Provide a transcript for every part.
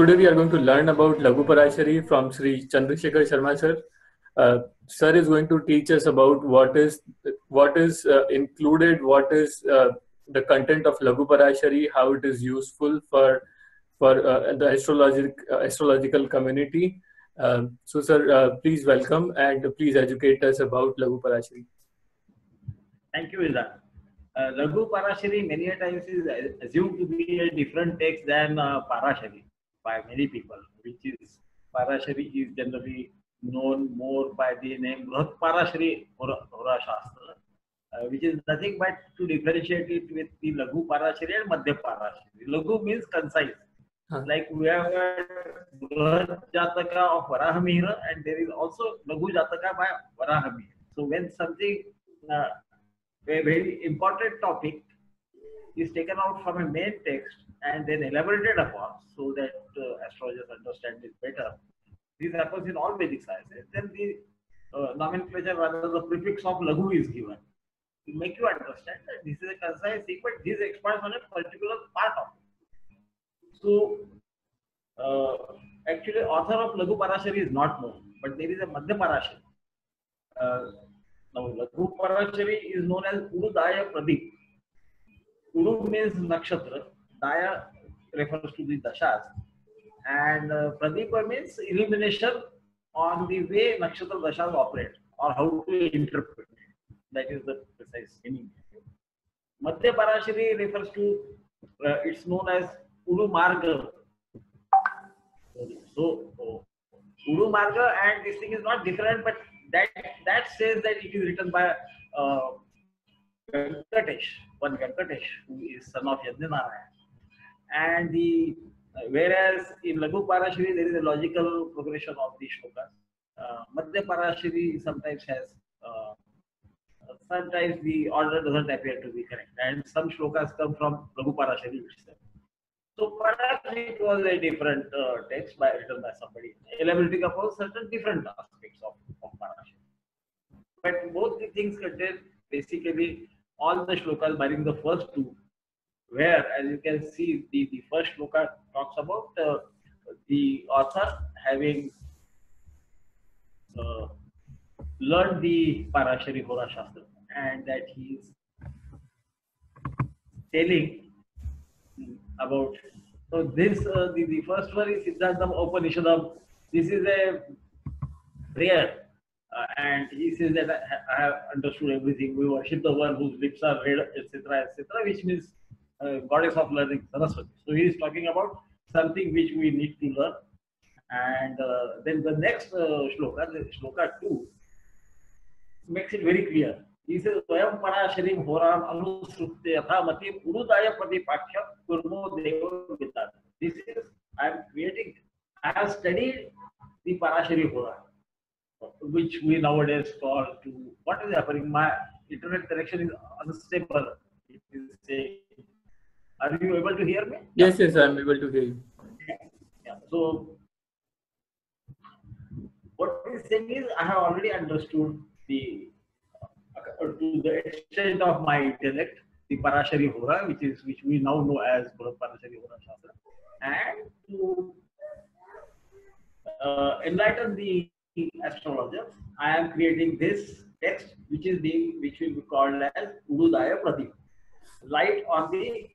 today we are going to learn about Laghu Parashari from Shri Chandrashekhar Sharma sir. Sir is going to teach us about what is included, what is the content of Laghu Parashari, how it is useful for the astrological community. So, sir, please welcome and please educate us about Laghu Parashari. Thank you, Veda. Laghu Parashari many a times is assumed to be a different text than Parashari by many people, which is Parashari is generally known more by the name Laghu Parashari Hora Shastra, which is nothing but to differentiate it with the Laghu Parashari and Madhya Parashari. Laghu means concise. Like we have Laghu Jataka of Varahamihira, and there is also Laghu Jataka by Varahamihira. So when something a very important topic is taken out from a main text and then elaborated upon so that astrologers understand it better. This happens in all Vedic sciences. Then the nomenclature, rather the prefix of Laghu is given to make you understand that this is a concise thing, but this expands on a particular part of it. So, actually, author of Laghu Parashari is not known, but there is a Madhya Parashari. Now, Laghu Parashari is known as Uru Daya Pradeep. Uru means nakshatra, Daya refers to the dashas, and Pradeepa means illumination on the way nakshatra dashas operate or how to interpret it. That is the precise meaning. Madhya Parashari refers to, it's known as Uru Marga. So, Uru Marga, and this thing is not different, but that says that it is written by Venkatesh, one Venkatesh, who is son of Yajnanarayan. And whereas in Laghu Parashari there is a logical progression of the shlokas. Madhya Parashari sometimes has, sometimes the order doesn't appear to be correct, and some shlokas come from Laghu Parashari itself. So perhaps it was a different text written by somebody, elaborating upon certain different aspects of Parashari. But both the things contain basically all the shlokas barring the first two, where, as you can see, the first shloka talks about the author having learned the Parashari Hora Shastra, and that he is telling about, so this the first one is Siddhantam Upanishadam. This is a prayer, and he says that I have understood everything. We worship the one whose lips are red, etc., etc., which means goddess of learning, Saraswati. So he is talking about something which we need to learn. And then the next shloka, the shloka 2, makes it very clear. He says, Vayam Parasharim Horam Anusrute Yatha Matim Urudaya Pradipakya Kurmo Deva Vitat. This is, I am creating, I have studied the Parashari Hora, which we nowadays call to, what is happening? My internet connection is unstable. It is saying, are you able to hear me? Yes, yes, I am able to hear you. Yeah. So, what he is saying is, I have already understood the, to the extent of my intellect, the Parashari Hora, which we now know as Parashari Hora Shastra, and to enlighten the astrologers, I am creating this text, which will be called as Urudaya Pradeep, light on the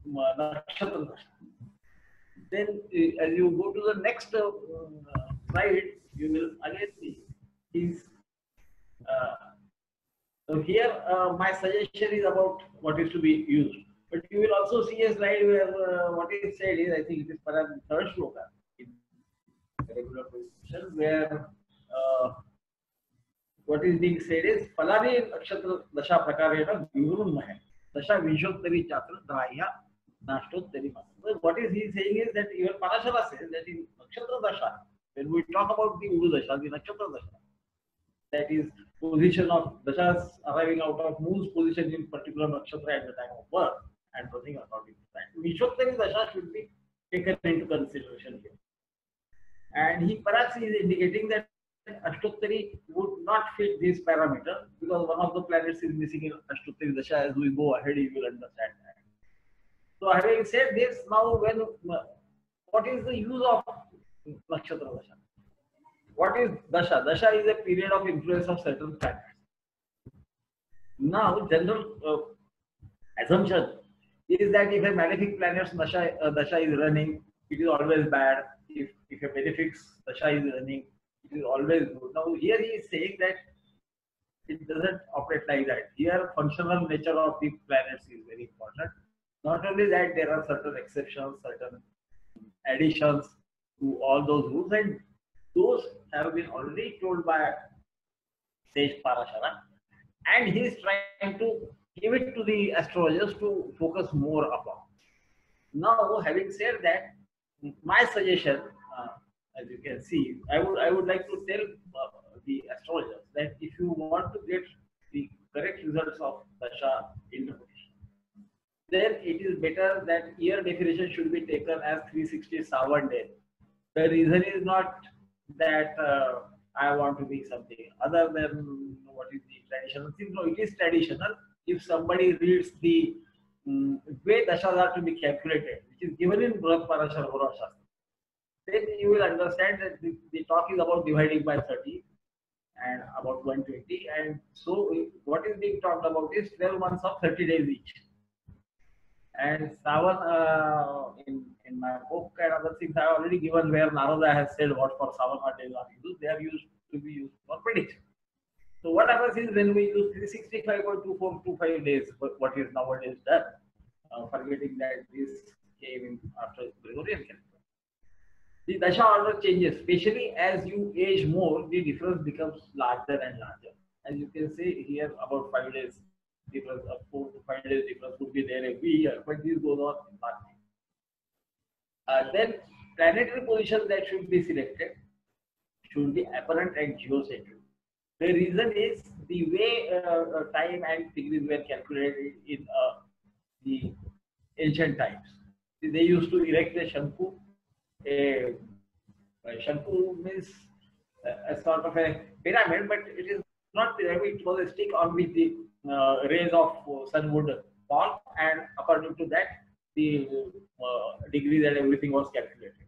nakshatra. Then, as you go to the next slide, you will again see his. So here, my suggestion is about what is to be used. But you will also see a slide where what is said is, I think it is perhaps the third shloka in regular position, where what is being said is Palari Nakshatra Dasha Prakarena Gurun Mahe Dasha Vishottari Chatra Draya Nashtottari. What is he saying is that even Parashara says that in Nakshatra Dasha, when we talk about the Uru Dasha, the Nakshatra Dasha, that is position of dashas arriving out of moon's position in particular nakshatra at the time of birth and running according to that. Vishottari dasha should be taken into consideration here. And he perhaps is indicating that Ashtottari would not fit this parameter because one of the planets is missing in Ashtottari dasha. As we go ahead, you will understand that. So having said this, now when what is the use of nakshatra dasha? What is dasha? Dasha is a period of influence of certain planets. Now, general assumption is that if a malefic planet's dasha is running, it is always bad. If a benefic dasha is running, it is always good. Now, here he is saying that it doesn't operate like that. Here, functional nature of the planets is very important. Not only that, there are certain exceptions, certain additions to all those rules, and those have been already told by sage Parashara, and he is trying to give it to the astrologers to focus more upon. Now, having said that, my suggestion, as you can see, I would like to tell the astrologers that if you want to get the correct results of dasha interpretation, then it is better that year definition should be taken as 367 days. The reason is not that I want to be something other than what is the traditional thing. No, it is traditional. If somebody reads the way dashas are to be calculated, which is given in Laghu Parashari, then you will understand that the talk is about dividing by 30 and about 120. And so what is being talked about is 12 months of 30 days each. And Savan, in my book and other things, I have already given where Narada has said what for Savan days are used. They are used to be used for prediction. So what happens is when we use 365.2425 days, what is nowadays done, forgetting that this came in after Gregorian calendar, the dasha order changes, especially as you age more, the difference becomes larger and larger. As you can see here, about 5 days difference, 4 to 5 days difference would be there every year, but this goes on nothing. Then planetary positions that should be selected should be apparent and geocentric. The reason is the way time and degrees were calculated in the ancient times. They used to erect a Shanku. Shanku means a sort of a pyramid, but it is not pyramid. It was a stick on which the rays of sun would fall, and according to that, the degrees and everything was calculated,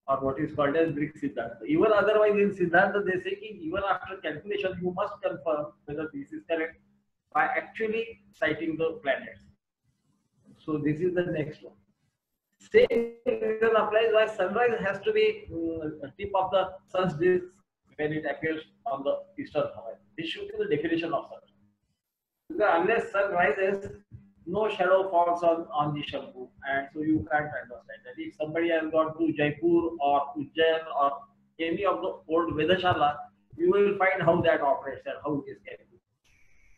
or what is called as Greek Siddhanta. Even otherwise, in Siddhanta, they say that even after calculation, you must confirm whether this is correct by actually citing the planets. So this is the next one. Same reason applies why sunrise has to be tip of the sun's disk when it appears on the eastern horizon. This should be the definition of sunrise. Because unless sun rises, no shadow falls on the Shanku, and so you can't understand that. If somebody has gone to Jaipur or Ujjain or any of the old Vedashala, you will find how that operates and how it is calculated.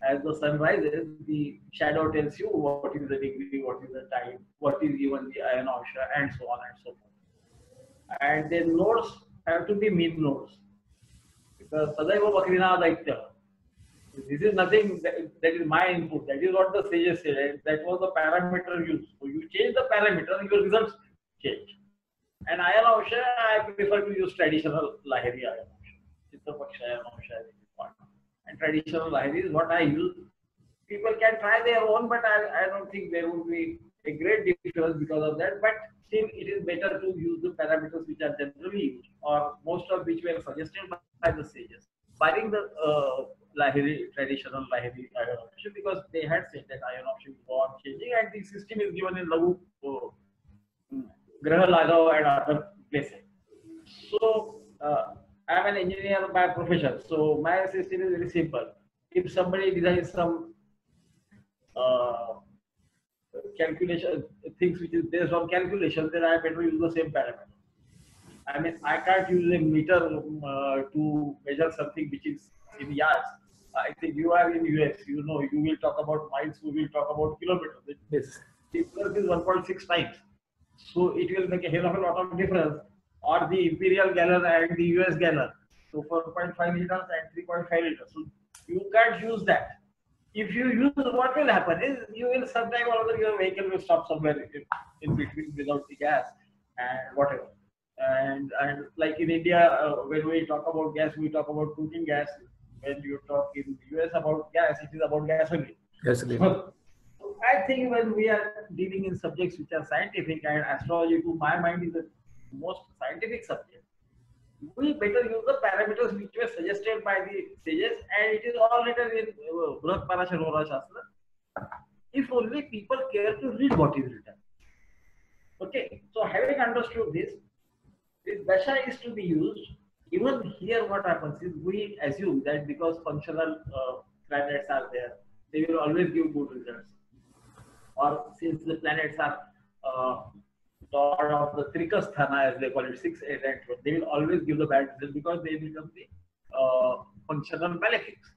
As the sun rises, the shadow tells you what is the degree, what is the time, what is even the ion amsha, and so on and so forth. And then nodes have to be mean nodes, because Sadaiva Bakrina Daitya. This is nothing that is my input. That is what the sages said. That was the parameter used. So you change the parameter, your results change. And ion amsha, I prefer to use traditional Lahiri ion amsha. Chitta Paksha ion amsha is important. And traditional Lahiri is what I use. People can try their own, but I don't think there would be a great difference because of that. But still, it is better to use the parameters which are generally used, or most of which were suggested by the sages, barring the Lahiri, traditional Lahiri ion option, because they had said that ion option is go on changing, and the system is given in Laghu Graha Laghu and other places. So, I am an engineer by profession, so my system is very simple. If somebody designs some calculation things which is based on calculation, then I better use the same parameter. I mean, I can't use a meter to measure something which is in yards. I think you are in US, you know, you will talk about miles, we will talk about kilometers. Yes. Difference is 1.6 times. So it will make a hell of a lot of difference. Or the imperial gallon and the US gallon. So 4.5 liters and 3.5 liters. So you can't use that. If you use, what will happen is you will sometime or other your vehicle will stop somewhere in between without the gas and whatever. And like in India, when we talk about gas, we talk about cooking gas. When you talk in the US about gas, it is about gasoline. Gasoline. So I think when we are dealing in subjects which are scientific, and astrology to my mind is a most scientific subject, we better use the parameters which were suggested by the sages, and it is all written in Brhat Parashara Shastra. If only people care to read what is written. Okay, so having understood this dasha is to be used. Even here, what happens is we assume that because functional planets are there, they will always give good results. Or since the planets are lord of the Trikasthana, as they call it, 6, 8, and 12, they will always give the bad results because they become the functional malefics.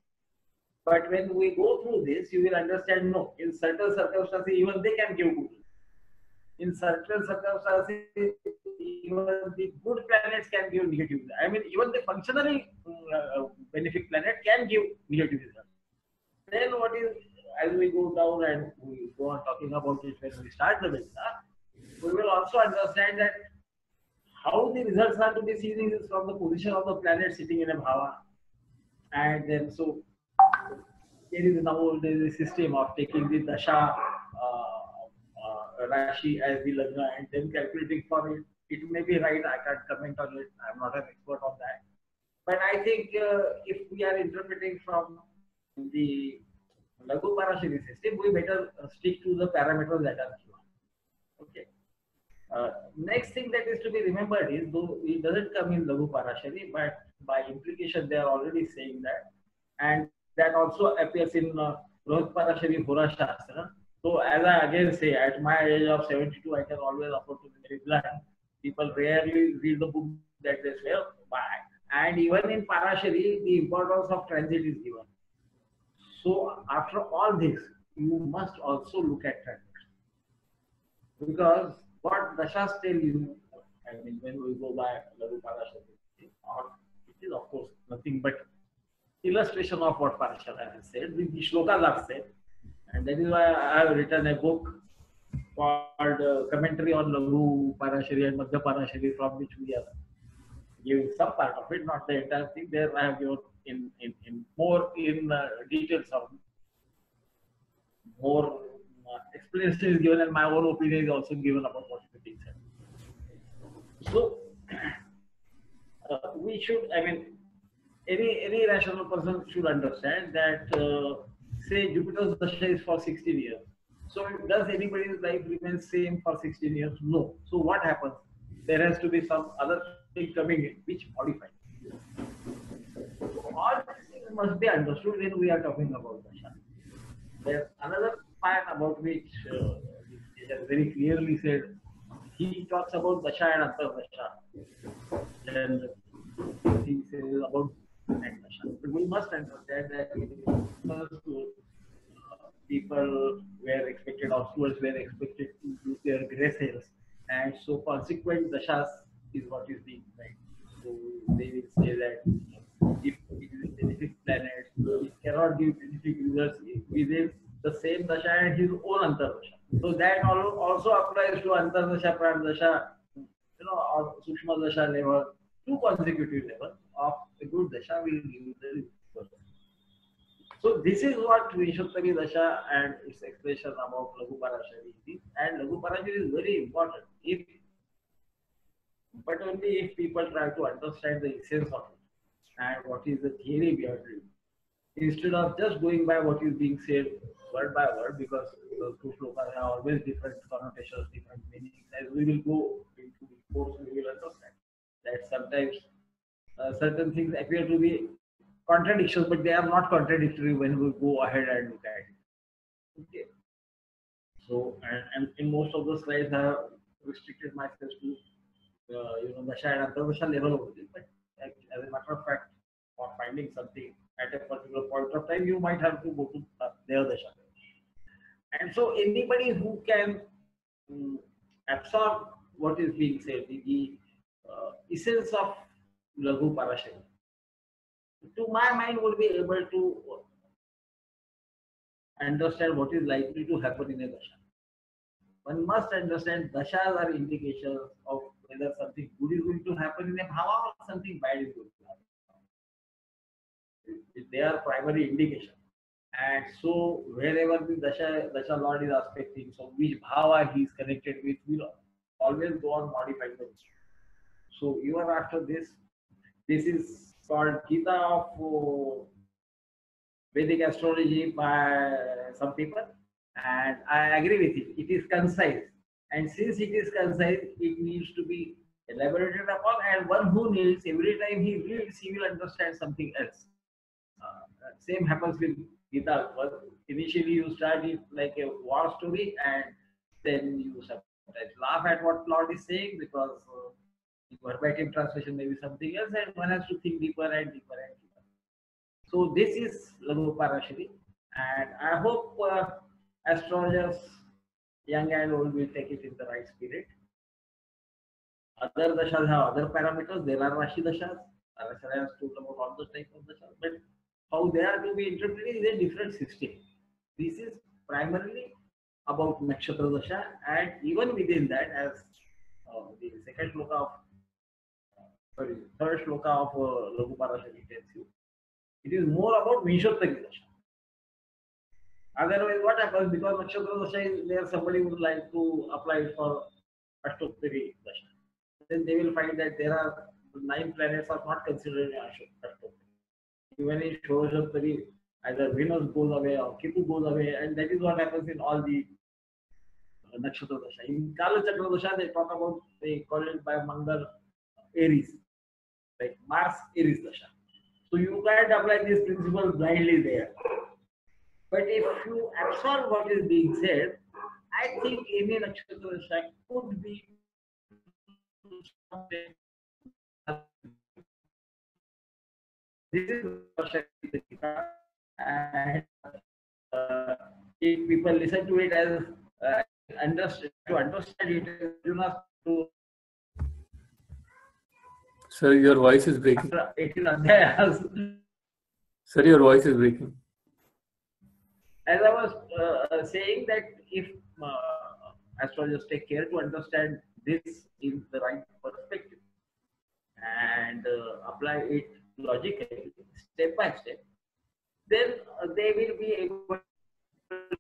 But when we go through this, you will understand no, in certain circumstances, even they can give good. In certain circumstances, even the good planets can give negative. I mean, even the functionally benefic planet can give negative results. Then what is, as we go down and we go on talking about it when we start the Vedanta, we will also understand that how the results are to be seen is from the position of the planet sitting in a bhava. And then so there is now a system of taking the dasha Rashi as the Lagna and then calculating for it. It may be right, I can't comment on it, I'm not an expert on that. But I think if we are interpreting from the Laghu Parashari system, we better stick to the parameters that are given. Okay. Next thing that is to be remembered is, though it doesn't come in Laghu Parashari, but by implication they are already saying that, and that also appears in Laghu Parashari Hora Shastra. So as I again say, at my age of 72, I can always afford to be very blunt. People rarely read the book that they swear by. And even in Parashari, the importance of transit is given. So after all this, you must also look at transit. Because what dashas tell you, I mean, when we go by Laghu Parashari, it is of course nothing but illustration of what Parashara has said. The shlokas are said. And that is why I have written a book called Commentary on Laghu Parashari and Madhya Parashari, from which we are giving some part of it, not the entire thing. There I have given in more in details of more explanation is given, and my own opinion is also given about what is being said. So we should, I mean, any rational person should understand that say Jupiter's dasha is for 16 years. So does anybody's life remain same for 16 years? No. So what happens? There has to be some other thing coming in which modifies. So all these things must be understood when we are talking about dasha. There's another part about which he has very clearly said. He talks about dasha and antardasha. And he says about and dasha. But we must understand that people were expected, or students were expected to use their gray cells, and so consequent dashas is what is being made. So they will say that if it is a benefic planet, it cannot give benefic results within the same dasha and his own antardasha. So that also applies to antardasha, pranadasha, or sukshma dasha level, 2 consecutive levels of a good dasha will give the result. So this is what Vishuttari Dasha and its expression about Laghu Parashari is. And Laghu Parashari is very important, but only if people try to understand the essence of it and what is the theory behind it, instead of just going by what is being said word by word, because those 2 shlokas have always different connotations, different meanings. As we will go into the course, we will understand that sometimes certain things appear to be contradictions, but they are not contradictory when we go ahead and look at it. Okay. So, and in most of the slides, I have restricted myself to dasha and antardasha level only. But as a matter of fact, for finding something at a particular point of time, you might have to go to their dasha. And so, anybody who can absorb what is being said, the essence of Laghu Parashari, to my mind, would be able to understand what is likely to happen in a dasha. One must understand dashas are indications of whether something good is going to happen in a bhava or something bad is going to happen. They are primary indication. And so wherever the dasha lord is aspecting, so which bhava he is connected with will always go on modifying the So you are after this. This is called Gita of Vedic Astrology by some people, and I agree with it. It is concise, and since it is concise, it needs to be elaborated upon. And one who needs, every time he reads, he will understand something else. Same happens with Gita. Initially, you start it like a war story, and then you sometimes laugh at what Lord is saying because the verbatim translation may be something else, and one has to think deeper and deeper and deeper. So this is Laghu Parashari, and I hope astrologers, young and old, will take it in the right spirit. Other dashas have other parameters. There are Rashi dashas. Parashari has told about all the types of dashas, but how they are to be interpreted is a different system. This is primarily about Nakshatra dasha, and even within that, as the second shloka of third shloka of Laghu Parashari tells you, it is more about Vinshottari dasha. Otherwise, what happens, because Nakshatra dasha is there, somebody would like to apply it for Ashtottari dasha. Then they will find that there are 9 planets are not considered in Ashtottari. Even in Shorashottari, either Venus goes away or Ketu goes away, and that is what happens in all the Nakshatra dasha. In Kala Chakra dasha, they talk about, they call it by Mangal Aries, like Mars Aries dasha. So you can't apply this principle blindly there. But if you absorb what is being said, I think any Nakshatra dasha could be this is and if people listen to it as understand it, you must to. Sir, your voice is breaking. 18 adhyayas. Sir, your voice is breaking. As I was saying that if astrologers take care to understand this in the right perspective and apply it logically, step by step, then they will be able to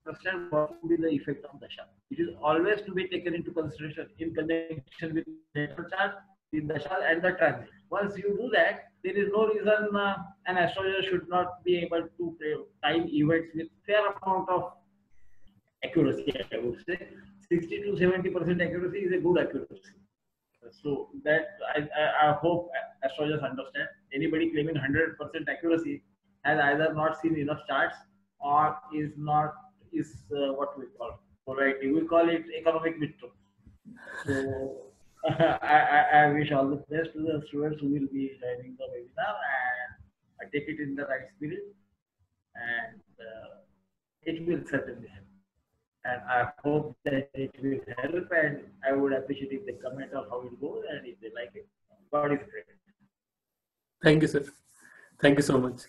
understand what will be the effect of dasha. It is always to be taken into consideration in connection with the chart, the dasha and the transit. Once you do that, there is no reason an astrologer should not be able to time events with fair amount of accuracy. I would say 60 to 70% accuracy is a good accuracy. So that I hope astrologers understand. Anybody claiming 100% accuracy has either not seen enough charts or is what we call variety. We call it economic mystery. So I wish all the best to the students who will be joining the webinar, and I take it in the right spirit, and it will certainly help. And I hope that it will help, and I would appreciate if they comment on how it goes, and if they like it. God is great. Thank you, sir. Thank you so much.